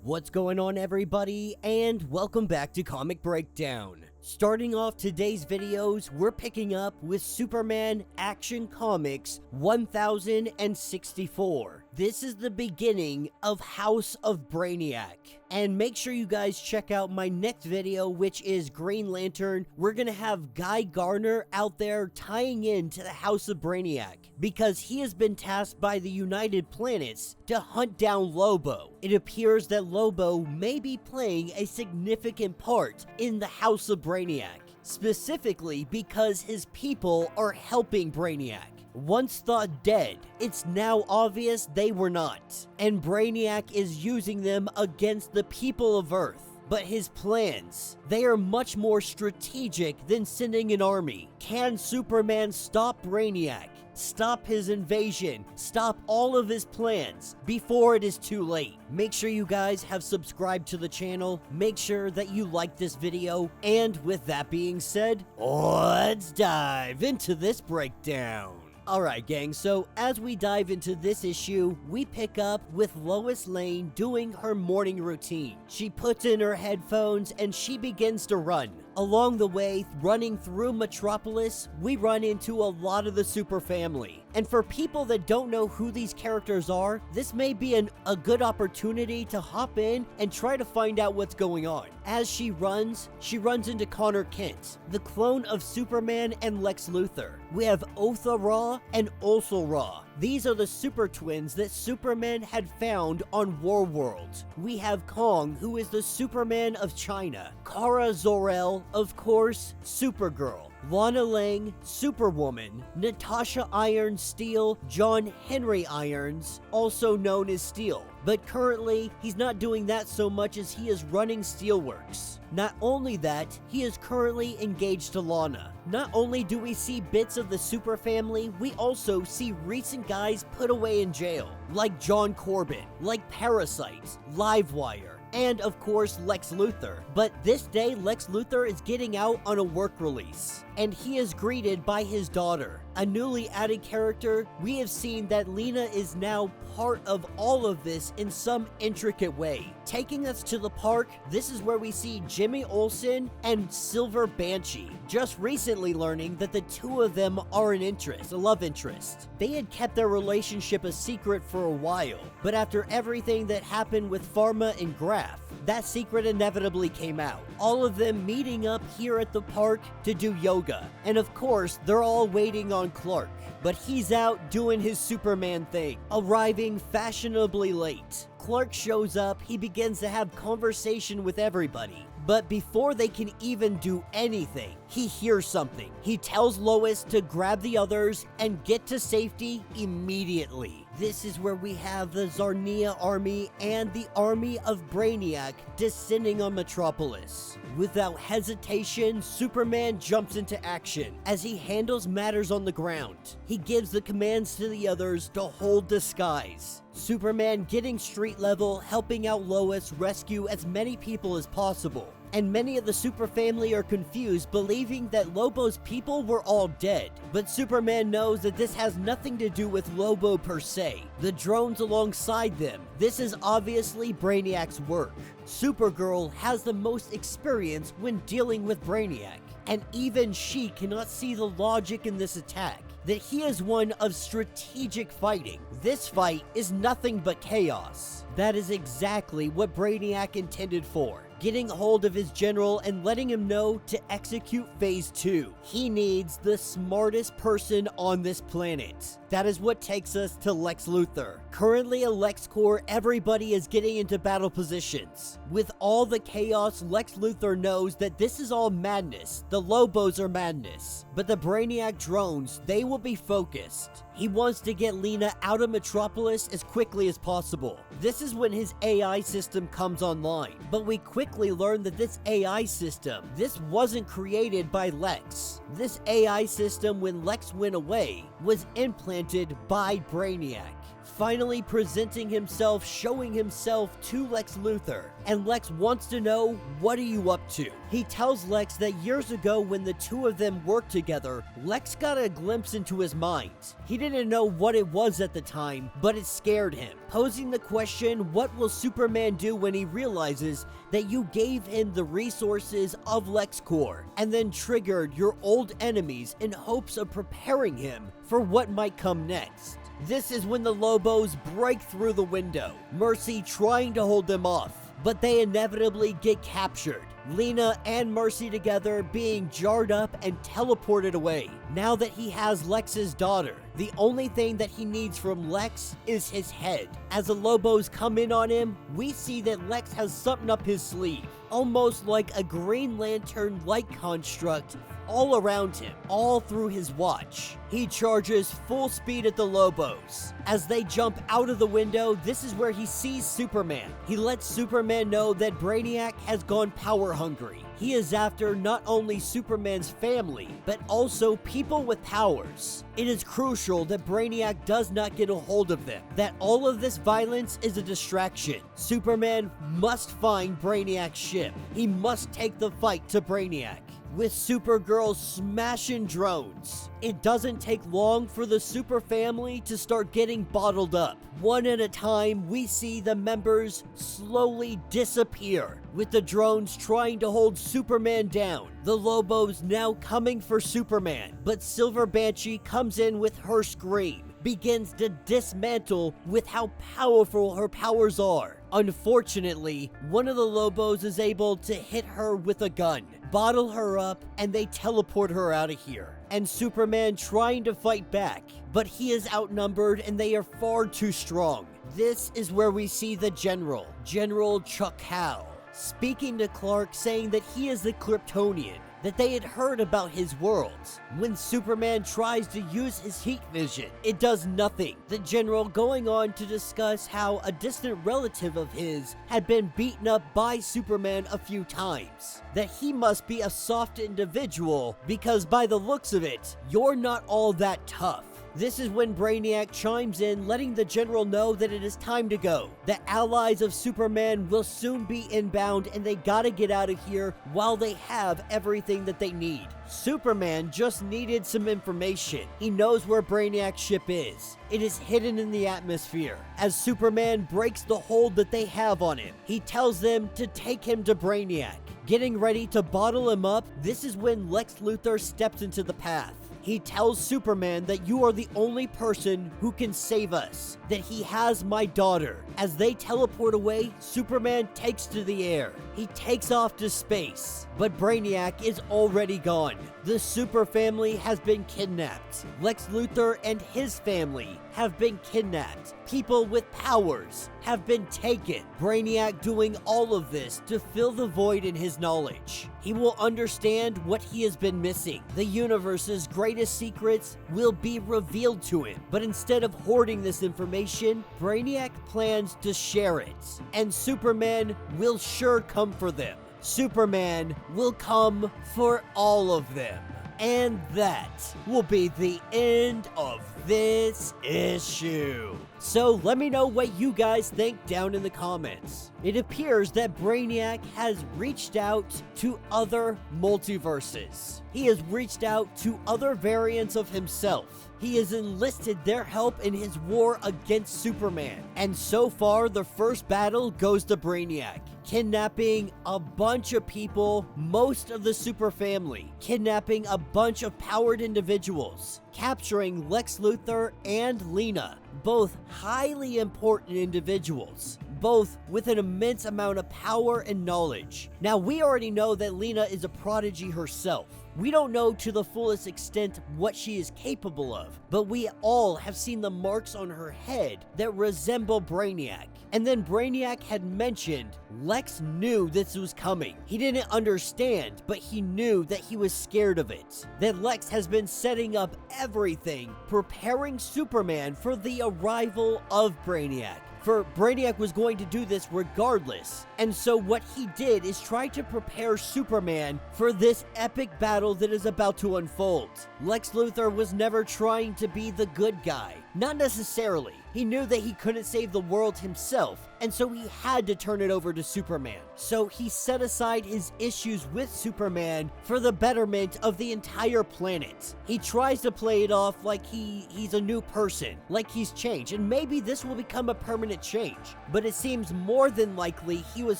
What's going on, everybody, and welcome back to Comic Breakdown. Starting off today's videos, we're picking up with Superman Action Comics 1064. This is the beginning of House of Brainiac. And make sure you guys check out my next video, which is Green Lantern. We're gonna have Guy Gardner out there tying in to the House of Brainiac, because he has been tasked by the United Planets to hunt down Lobo. It appears that Lobo may be playing a significant part in the House of Brainiac, specifically because his people are helping Brainiac. Once thought dead, it's now obvious they were not, and Brainiac is using them against the people of Earth. But his plans, they are much more strategic than sending an army. Can Superman stop Brainiac? Stop his invasion, stop all of his plans before it is too late. Make sure you guys have subscribed to the channel, make sure that you like this video, and with that being said, let's dive into this breakdown. Alright gang, so as we dive into this issue, we pick up with Lois Lane doing her morning routine. She puts in her headphones and she begins to run. Along the way, running through Metropolis, we run into a lot of the Super family. And for people that don't know who these characters are, this may be a good opportunity to hop in and try to find out what's going on. As she runs into Connor Kent, the clone of Superman and Lex Luthor. We have Otha Ra and Ulsa Ra. These are the super twins that Superman had found on Warworld. We have Kong, who is the Superman of China. Kara Zor-El, of course, Supergirl. Lana Lang, Superwoman. Natasha Irons Steel, John Henry Irons, also known as Steel. But currently, he's not doing that so much as he is running Steelworks. Not only that, he is currently engaged to Lana. Not only do we see bits of the Super family, we also see recent guys put away in jail, like John Corbin, like Parasite, Livewire, and of course Lex Luthor. But this day, Lex Luthor is getting out on a work release, and he is greeted by his daughter. A newly added character, we have seen that Lena is now part of all of this in some intricate way. Taking us to the park, this is where we see Jimmy Olsen and Silver Banshee, just recently learning that the two of them are a love interest. They had kept their relationship a secret for a while, but after everything that happened with Pharma and Graph, that secret inevitably came out. All of them meeting up here at the park to do yoga. And of course, they're all waiting on Clark. But he's out doing his Superman thing, arriving fashionably late. Clark shows up, he begins to have conversation with everybody. But before they can even do anything, he hears something. He tells Lois to grab the others and get to safety immediately. This is where we have the Zarnia army and the army of Brainiac descending on Metropolis. Without hesitation, Superman jumps into action as he handles matters on the ground. He gives the commands to the others to hold disguise. Superman getting street level, helping out Lois rescue as many people as possible. And many of the Super family are confused, believing that Lobo's people were all dead. But Superman knows that this has nothing to do with Lobo per se. The drones alongside them, this is obviously Brainiac's work. Supergirl has the most experience when dealing with Brainiac, and even she cannot see the logic in this attack. That he is one of strategic fighting. This fight is nothing but chaos. That is exactly what Brainiac intended for. Getting a hold of his general and letting him know to execute phase 2. He needs the smartest person on this planet. That is what takes us to Lex Luthor. Currently a LexCorp, everybody is getting into battle positions. With all the chaos, Lex Luthor knows that this is all madness. The Lobos are madness. But the Brainiac drones, they will be focused. He wants to get Lena out of Metropolis as quickly as possible. This is when his AI system comes online. But we quickly learn that this AI system, this wasn't created by Lex. This AI system, when Lex went away, was implanted by Brainiac. finally presenting himself, showing himself to Lex Luthor. And Lex wants to know, what are you up to? He tells Lex that years ago when the two of them worked together, Lex got a glimpse into his mind. He didn't know what it was at the time, but it scared him, posing the question, what will Superman do when he realizes that you gave him the resources of LexCorp and then triggered your old enemies in hopes of preparing him for what might come next? This is when the Lobos break through the window, Mercy trying to hold them off, but they inevitably get captured, Lena and Mercy together being jarred up and teleported away. Now that he has Lex's daughter, the only thing that he needs from Lex is his head. As the Lobos come in on him, we see that Lex has something up his sleeve, almost like a Green Lantern-like construct all around him, all through his watch. He charges full speed at the Lobos. As they jump out of the window, this is where he sees Superman. He lets Superman know that Brainiac has gone power hungry. He is after not only Superman's family, but also people with powers. It is crucial that Brainiac does not get a hold of them, that all of this violence is a distraction. Superman must find Brainiac's ship. He must take the fight to Brainiac. With Supergirl smashing drones, it doesn't take long for the Super family to start getting bottled up. One at a time, we see the members slowly disappear, with the drones trying to hold Superman down. The Lobos now coming for Superman, but Silver Banshee comes in with her scream, begins to dismantle with how powerful her powers are. Unfortunately, one of the Lobos is able to hit her with a gun, bottle her up, and they teleport her out of here. And Superman trying to fight back, but he is outnumbered and they are far too strong. This is where we see the General, General Chuck Howe, speaking to Clark, saying that he is the Kryptonian, that they had heard about his worlds. When Superman tries to use his heat vision, it does nothing. The General going on to discuss how a distant relative of his had been beaten up by Superman a few times, that he must be a soft individual because by the looks of it, you're not all that tough. This is when Brainiac chimes in, letting the General know that it is time to go. The allies of Superman will soon be inbound and they gotta get out of here while they have everything that they need. Superman just needed some information. He knows where Brainiac's ship is. It is hidden in the atmosphere. As Superman breaks the hold that they have on him, he tells them to take him to Brainiac. Getting ready to bottle him up, this is when Lex Luthor steps into the path. He tells Superman that you are the only person who can save us, that he has my daughter. As they teleport away, Superman takes to the air. He takes off to space, but Brainiac is already gone. The Super family has been kidnapped. Lex Luthor and his family have been kidnapped. People with powers have been taken. Brainiac doing all of this to fill the void in his knowledge. He will understand what he has been missing. The universe's greatest secrets will be revealed to him. But instead of hoarding this information, Brainiac plans to share it. And Superman will sure come for them. Superman will come for all of them. And that will be the end of this issue. So let me know what you guys think down in the comments. It appears that Brainiac has reached out to other multiverses. He has reached out to other variants of himself. He has enlisted their help in his war against Superman. And so far, the first battle goes to Brainiac, kidnapping a bunch of people, most of the Super family, kidnapping a bunch of powered individuals, capturing Lex Luthor and Lena, both highly important individuals, both with an immense amount of power and knowledge. Now, we already know that Lena is a prodigy herself. We don't know to the fullest extent what she is capable of, but we all have seen the marks on her head that resemble Brainiac. And then Brainiac had mentioned Lex knew this was coming. He didn't understand, but he knew that he was scared of it. That Lex has been setting up everything, preparing Superman for the arrival of Brainiac. For Brainiac was going to do this regardless. And so what he did is try to prepare Superman for this epic battle that is about to unfold. Lex Luthor was never trying to be the good guy, Not necessarily. He knew that he couldn't save the world himself, and so he had to turn it over to Superman. So he set aside his issues with Superman for the betterment of the entire planet. He tries to play it off like he's a new person, like he's changed, and maybe this will become a permanent change. But it seems more than likely he was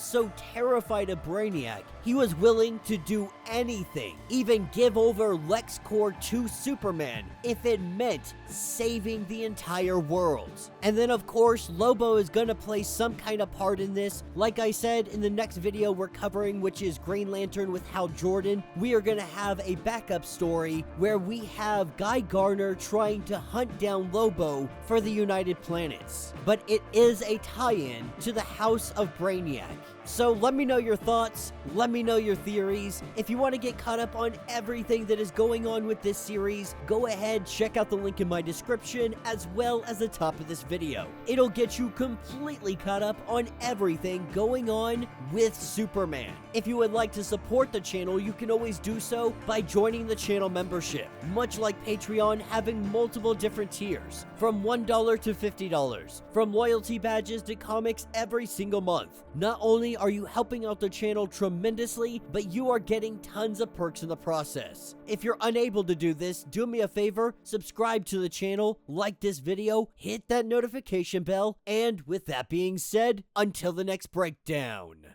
so terrified of Brainiac, he was willing to do anything, even give over LexCorp to Superman if it meant saving the entire world. And then of course Lobo is gonna play some kind of part in this. Like I said, in the next video we're covering, which is Green Lantern with Hal Jordan, we are gonna have a backup story where we have Guy Gardner trying to hunt down Lobo for the United Planets. But it is a tie-in to the House of Brainiac. So let me know your thoughts, let me know your theories. If you want to get caught up on everything that is going on with this series, go ahead, check out the link in my description as well as the top of this video. It'll get you completely caught up on everything going on with Superman. If you would like to support the channel, you can always do so by joining the channel membership. Much like Patreon, having multiple different tiers, from $1 to $50, from loyalty badges to comics every single month. Not only are you helping out the channel tremendously, but you are getting tons of perks in the process. If you're unable to do this, do me a favor, subscribe to the channel, like this video, hit that notification bell, and with that being said, until the next breakdown.